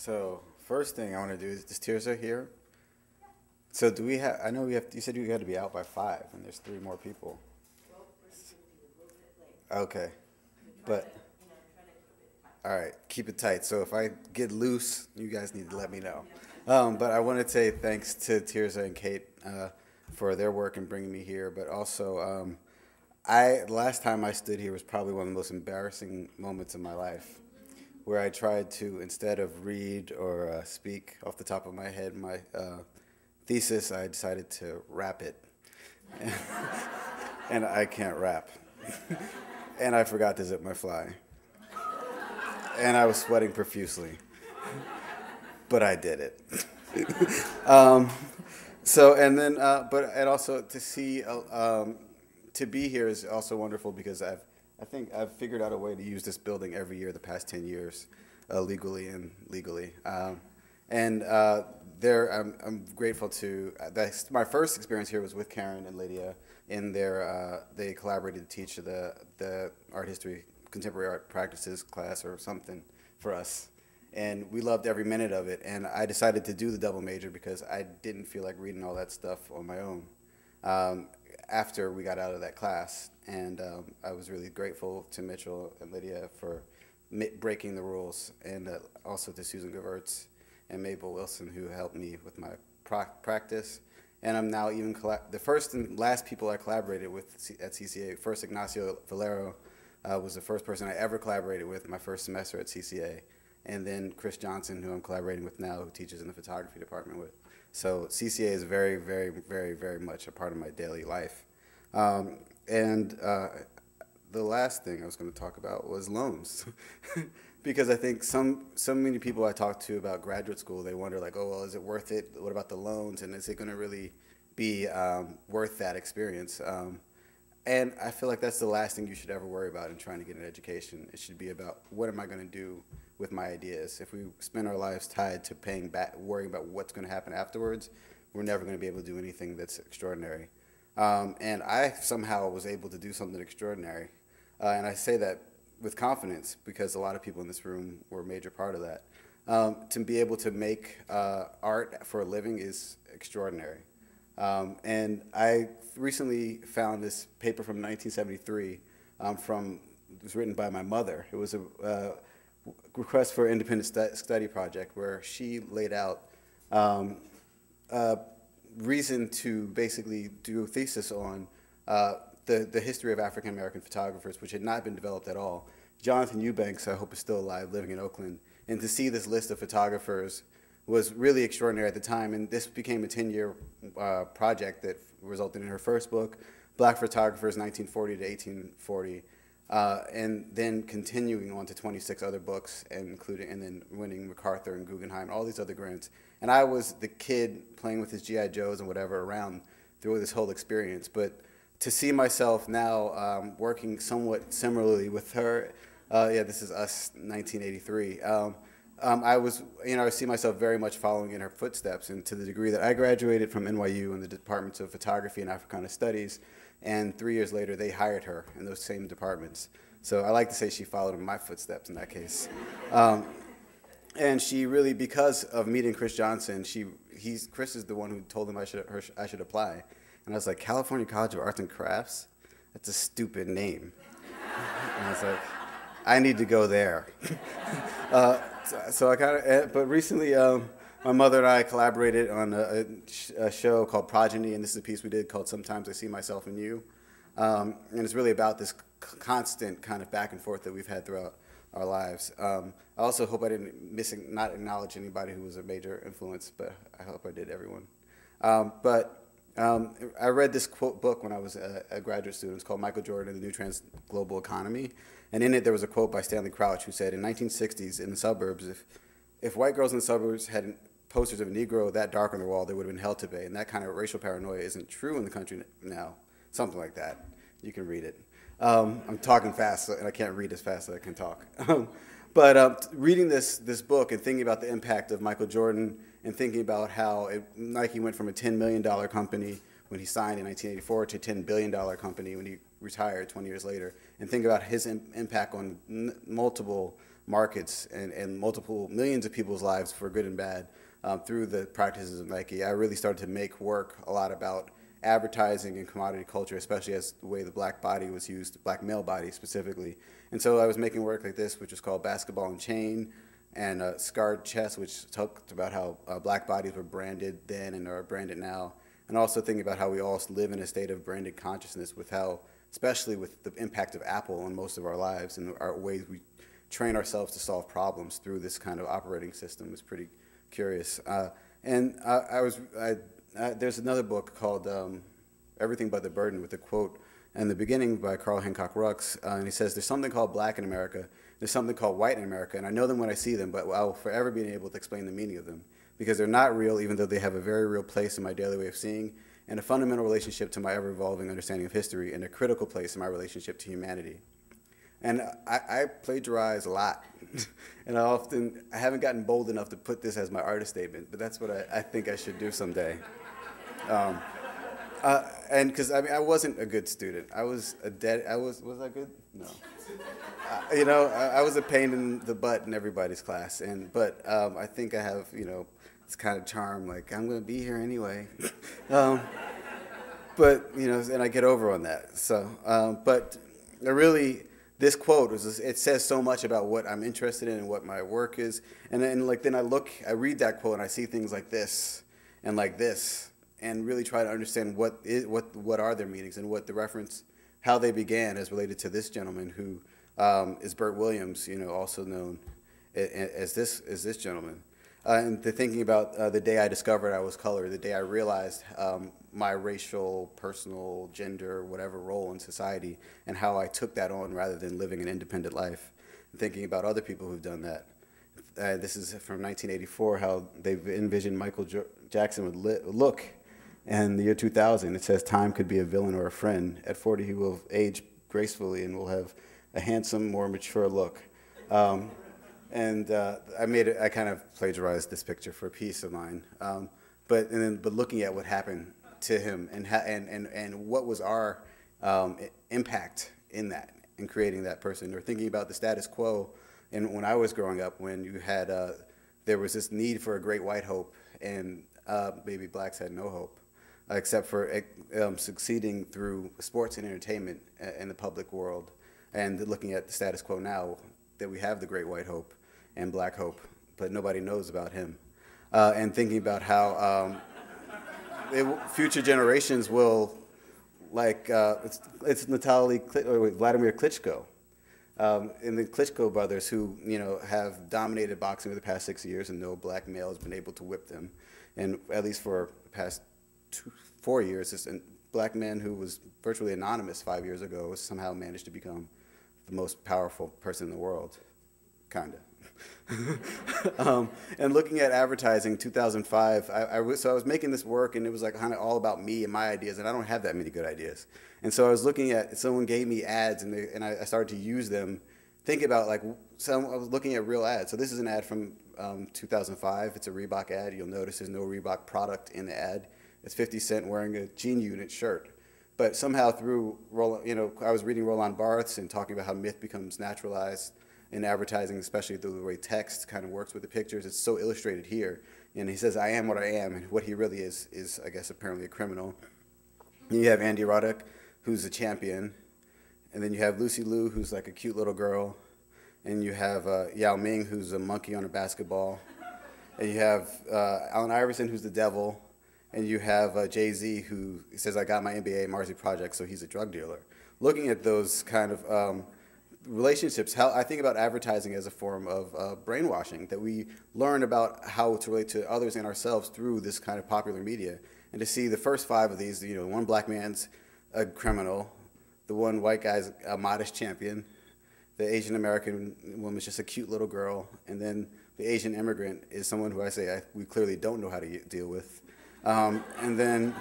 So first thing I want to do is, Tirza here? So do we have? I know we have. You said you had to be out by 5, and there's 3 more people. Okay, but all right, keep it tight. So if I get loose, you guys need to let me know. But I want to say thanks to Tirza and Kate for their work in bringing me here. But also, last time I stood here was probably one of the most embarrassing moments of my life, where I tried to, instead of read or speak off the top of my head my thesis, I decided to rap it. And I can't rap. And I forgot to zip my fly. And I was sweating profusely. But I did it. So, and then, and also to see, to be here is also wonderful because I think I've figured out a way to use this building every year the past 10 years, legally and legally. I'm grateful to, my first experience here was with Karen and Lydia in they collaborated to teach the art history, contemporary art practices class or something for us. And we loved every minute of it. And I decided to do the double major because I didn't feel like reading all that stuff on my own after we got out of that class. And I was really grateful to Mitchell and Lydia for breaking the rules, and also to Susan Gewurz and Mabel Wilson, who helped me with my practice. And I'm now even the first and last people I collaborated with at CCA. First, Ignacio Valero was the first person I ever collaborated with my first semester at CCA. And then Chris Johnson, who I'm collaborating with now, who teaches in the photography department with. So CCA is very, very, very, very much a part of my daily life. The last thing I was going to talk about was loans. Because I think so many people I talk to about graduate school, they wonder like, oh, well, is it worth it? What about the loans? And is it going to really be worth that experience? And I feel like that's the last thing you should ever worry about in trying to get an education. It should be about, what am I going to do with my ideas? If we spend our lives tied to paying back, worrying about what's going to happen afterwards, we're never going to be able to do anything that's extraordinary. And I somehow was able to do something extraordinary. And I say that with confidence because a lot of people in this room were a major part of that. To be able to make art for a living is extraordinary. And I recently found this paper from 1973 it was written by my mother. It was a request for an independent study project where she laid out a reason to basically do a thesis on the history of African American photographers, which had not been developed at all. Jonathan Eubanks, I hope, is still alive, living in Oakland. And to see this list of photographers was really extraordinary at the time. And this became a 10-year project that resulted in her first book, Black Photographers, 1940 to 1840. And then continuing on to 26 other books, and then winning MacArthur and Guggenheim, all these other grants. And I was the kid playing with his G.I. Joes and whatever around through this whole experience. But to see myself now working somewhat similarly with her, this is us, 1983. I see myself very much following in her footsteps, and to the degree that I graduated from NYU in the departments of photography and Africana studies, and 3 years later they hired her in those same departments. So I like to say she followed in my footsteps in that case. And she really, because of meeting Chris Johnson, Chris is the one who told him I should apply. And I was like, California College of Arts and Crafts? That's a stupid name. And I was like, I need to go there. So I but recently my mother and I collaborated on a show called Progeny, and this is a piece we did called Sometimes I See Myself in You. And it's really about this constant kind of back and forth that we've had throughout our lives. I also hope I didn't not acknowledge anybody who was a major influence, but I hope I did everyone. I read this book when I was a graduate student. It's called Michael Jordan and the New Trans-Global Economy. And in it, there was a quote by Stanley Crouch who said, in 1960s, in the suburbs, if white girls in the suburbs had posters of a Negro that dark on their wall, they would have been held to bay. And that kind of racial paranoia isn't true in the country now. Something like that. You can read it. I'm talking fast, and I can't read as fast as I can talk. But reading this book and thinking about the impact of Michael Jordan and thinking about how Nike went from a $10 million company when he signed in 1984 to a $10 billion company when he retired 20 years later, and think about his impact on multiple markets and multiple millions of people's lives for good and bad through the practices of Nike, I really started to make work a lot about advertising and commodity culture, especially as the way the black body was used, black male body specifically. And so I was making work like this, which was called Basketball and Chain, and Scarred Chest, which talked about how black bodies were branded then and are branded now, and also thinking about how we all live in a state of branded consciousness with how, especially with the impact of Apple on most of our lives and our ways we train ourselves to solve problems through this kind of operating system is pretty curious. There's another book called Everything But the Burden with a quote in the beginning by Carl Hancock Rux, and he says, there's something called black in America, there's something called white in America, and I know them when I see them, but I'll forever be able to explain the meaning of them, because they're not real, even though they have a very real place in my daily way of seeing, and a fundamental relationship to my ever-evolving understanding of history, and a critical place in my relationship to humanity. And I plagiarize a lot, and I haven't gotten bold enough to put this as my artist statement, but that's what I think I should do someday. And because I wasn't a good student. Was I good? No. I was a pain in the butt in everybody's class, but I think I have, this kind of charm, like I'm going to be here anyway. But and I get over on that. So, but this quote it says so much about what I'm interested in and what my work is, and then I read that quote and I see things like this, and really try to understand what are their meanings and what the reference, how they began as related to this gentleman who is Bert Williams, also known as this gentleman. And the thinking about the day I discovered I was colored, the day I realized my racial, personal, gender, whatever role in society, and how I took that on rather than living an independent life. And thinking about other people who've done that. This is from 1984, how they've envisioned Michael Jackson would look in the year 2000. It says, time could be a villain or a friend. At 40, he will age gracefully and will have a handsome, more mature look. I kind of plagiarized this picture for a piece of mine. But looking at what happened to him and what was our impact in that, in creating that person, or thinking about the status quo. And when I was growing up, when you had, there was this need for a great white hope, and maybe blacks had no hope, except for succeeding through sports and entertainment in the public world. And looking at the status quo now, that we have the great white hope and black hope, but nobody knows about him. And thinking about how future generations will, it's Vladimir Klitschko. And the Klitschko brothers who, have dominated boxing for the past 6 years, and no black male has been able to whip them. And at least for the past 4 years, this black man who was virtually anonymous 5 years ago somehow managed to become the most powerful person in the world, kind of. And looking at advertising, 2005, I was making this work, and it was kind of all about me and my ideas, and I don't have that many good ideas. And so I was looking at, someone gave me ads, and I started to use them, thinking about I was looking at real ads. So this is an ad from 2005. It's a Reebok ad. You'll notice there's no Reebok product in the ad. It's 50 Cent wearing a Gene Unit shirt. But somehow through, I was reading Roland Barthes and talking about how myth becomes naturalized in advertising, especially through the way text kind of works with the pictures. It's so illustrated here. And he says, I am what I am, and what he really is, I guess, apparently a criminal. And you have Andy Roddick, who's a champion. And then you have Lucy Liu, who's like a cute little girl. And you have Yao Ming, who's a monkey on a basketball. And you have Allen Iverson, who's the devil. And you have Jay-Z, who says, I got my MBA at Marcy Project, so he's a drug dealer. Looking at those kind of relationships, how I think about advertising as a form of brainwashing, that we learn about how to relate to others and ourselves through this kind of popular media. And to see the first 5 of these, one black man's a criminal, the one white guy's a modest champion, the Asian American woman's just a cute little girl, and then the Asian immigrant is someone who we clearly don't know how to deal with. And then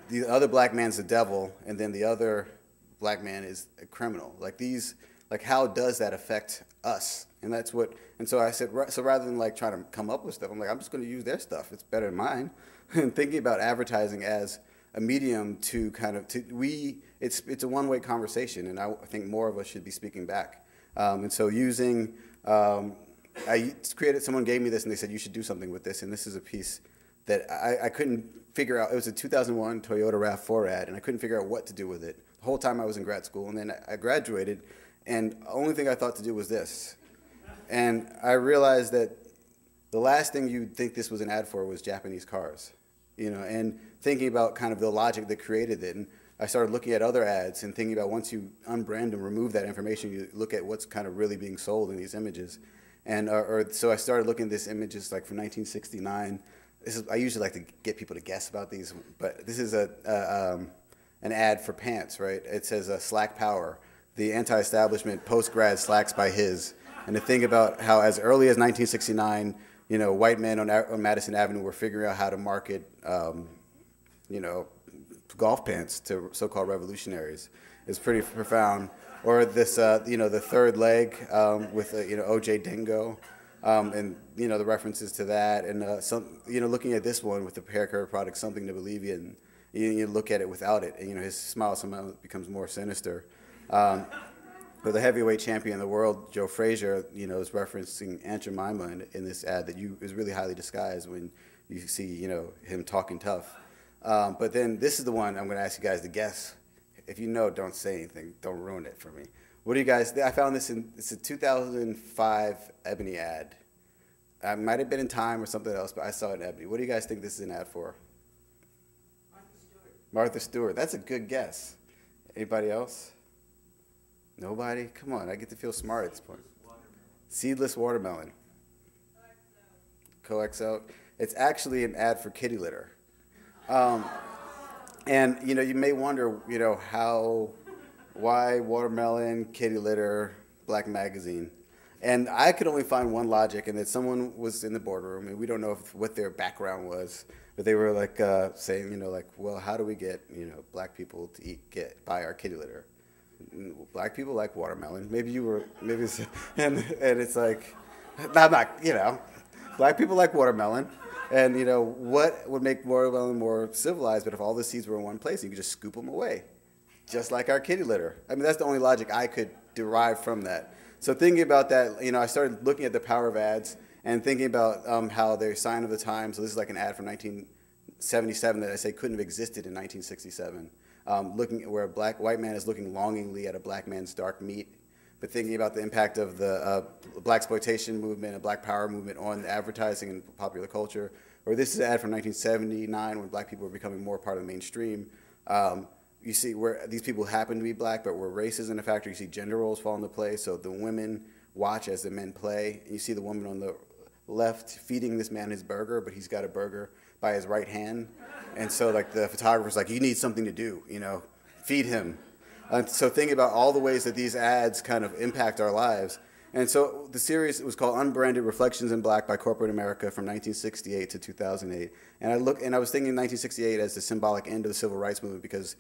the other black man's the devil, and then the other black man is a criminal. How does that affect us? And so I said, so rather than trying to come up with stuff, I'm just going to use their stuff. It's better than mine. And thinking about advertising as a medium to it's a one-way conversation, and I think more of us should be speaking back. And so using I created, someone gave me this and they said, you should do something with this. And this is a piece that I couldn't figure out. It was a 2001 Toyota RAV4 ad, and I couldn't figure out what to do with it the whole time I was in grad school. And then I graduated, and the only thing I thought to do was this. And I realized that the last thing you'd think this was an ad for was Japanese cars, you know, and thinking about kind of the logic that created it. And I started looking at other ads and thinking about once you unbrand and remove that information, you look at what's kind of really being sold in these images. And so I started looking at these images like from 1969. I usually like to get people to guess about these, but this is an ad for pants, right? It says Slack Power, the anti-establishment post-grad slacks by his. And to think about how as early as 1969, you know, white men on Madison Avenue were figuring out how to market, you know, golf pants to so-called revolutionaries is pretty profound. Or this, you know, the third leg with, you know, O.J. Dingo, and, you know, the references to that. And, some, you know, looking at this one with the hair care product, Something to Believe in, you look at it without it, and, you know, his smile somehow becomes more sinister. But the heavyweight champion of the world, Joe Frazier, you know, is referencing Aunt Jemima in this ad that is really highly disguised when you see, you know, him talking tough. But then this is the one I'm going to ask you guys to guess. If you know, don't say anything. Don't ruin it for me. What do you guys think? I found this it's a 2005 Ebony ad. I might have been in Time or something else, but I saw it in Ebony. What do you guys think this is an ad for? Martha Stewart. Martha Stewart. That's a good guess. Anybody else? Nobody? Come on, I get to feel smart at this point. Seedless watermelon. Coax out. It's actually an ad for kitty litter. And, you know, you may wonder, you know, why watermelon, kitty litter, Black Magazine? And I could only find one logic, and that someone was in the boardroom, and we don't know what their background was, but they were like saying, you know, like, well, how do we get, you know, black people to buy our kitty litter? Black people like watermelon. Maybe it's, and it's like, I'm not, you know, black people like watermelon. And, you know, what would make watermelon more civilized, but if all the seeds were in one place, you could just scoop them away, just like our kitty litter. I mean, that's the only logic I could derive from that. So thinking about that, you know, I started looking at the power of ads and thinking about how they're a sign of the times. So this is like an ad from 1977 that I say couldn't have existed in 1967. Looking at where a white man is looking longingly at a black man's dark meat, but thinking about the impact of the blaxploitation movement and black power movement on advertising and popular culture. Or this is an ad from 1979 when black people were becoming more part of the mainstream. You see where these people happen to be black, but where race is in a factor. You see gender roles fall into play. So the women watch as the men play. And you see the woman on the left feeding this man his burger, but he's got a burger by his right hand. And so like the photographer's like, you need something to do, you know, feed him. So thinking about all the ways that these ads kind of impact our lives. And so the series was called Unbranded Reflections in Black by Corporate America from 1968 to 2008. And I was thinking 1968 as the symbolic end of the civil rights movement because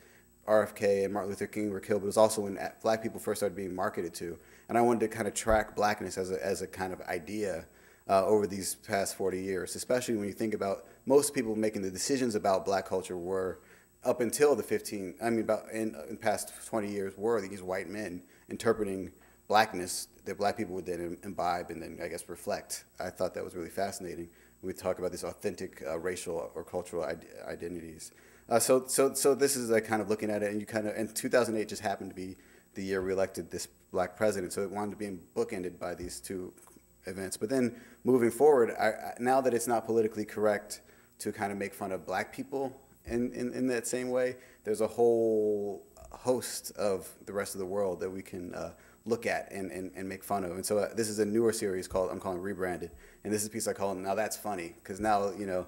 RFK and Martin Luther King were killed, but it was also when black people first started being marketed to. And I wanted to kind of track blackness as a kind of idea over these past 40 years, especially when you think about most people making the decisions about black culture were up until in the past 20 years were these white men interpreting blackness that black people would then imbibe and then, I guess, reflect. I thought that was really fascinating. We talk about these authentic racial or cultural identities. So this is like kind of looking at it, and 2008 just happened to be the year we elected this black president, so it wanted to be bookended by these two events. But then moving forward, now that it's not politically correct to kind of make fun of black people in that same way, there's a whole host of the rest of the world that we can look at and make fun of. And so this is a newer series I'm calling Rebranded. And this is a piece I call Now That's Funny, because now, you know,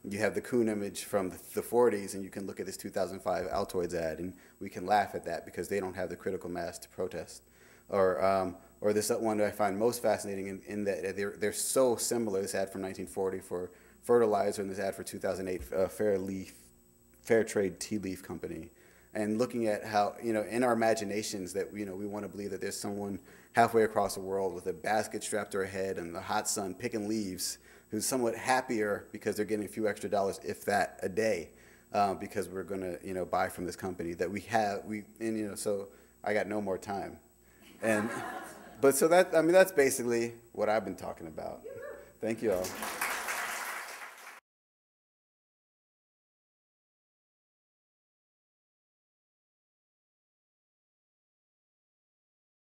you have the coon image from the 40s, and you can look at this 2005 Altoids ad, and we can laugh at that because they don't have the critical mass to protest. Or this one that I find most fascinating in that they're so similar, this ad from 1940 for fertilizer and this ad for 2008 Fair Trade Tea Leaf Company. And looking at how, you know, in our imaginations that, you know, we want to believe that there's someone halfway across the world with a basket strapped to her head in the hot sun picking leaves who's somewhat happier because they're getting a few extra dollars, if that, a day, because we're going to, you know, buy from this company that and, you know, so I got no more time. But But so that, I mean, that's basically what I've been talking about. Thank you all.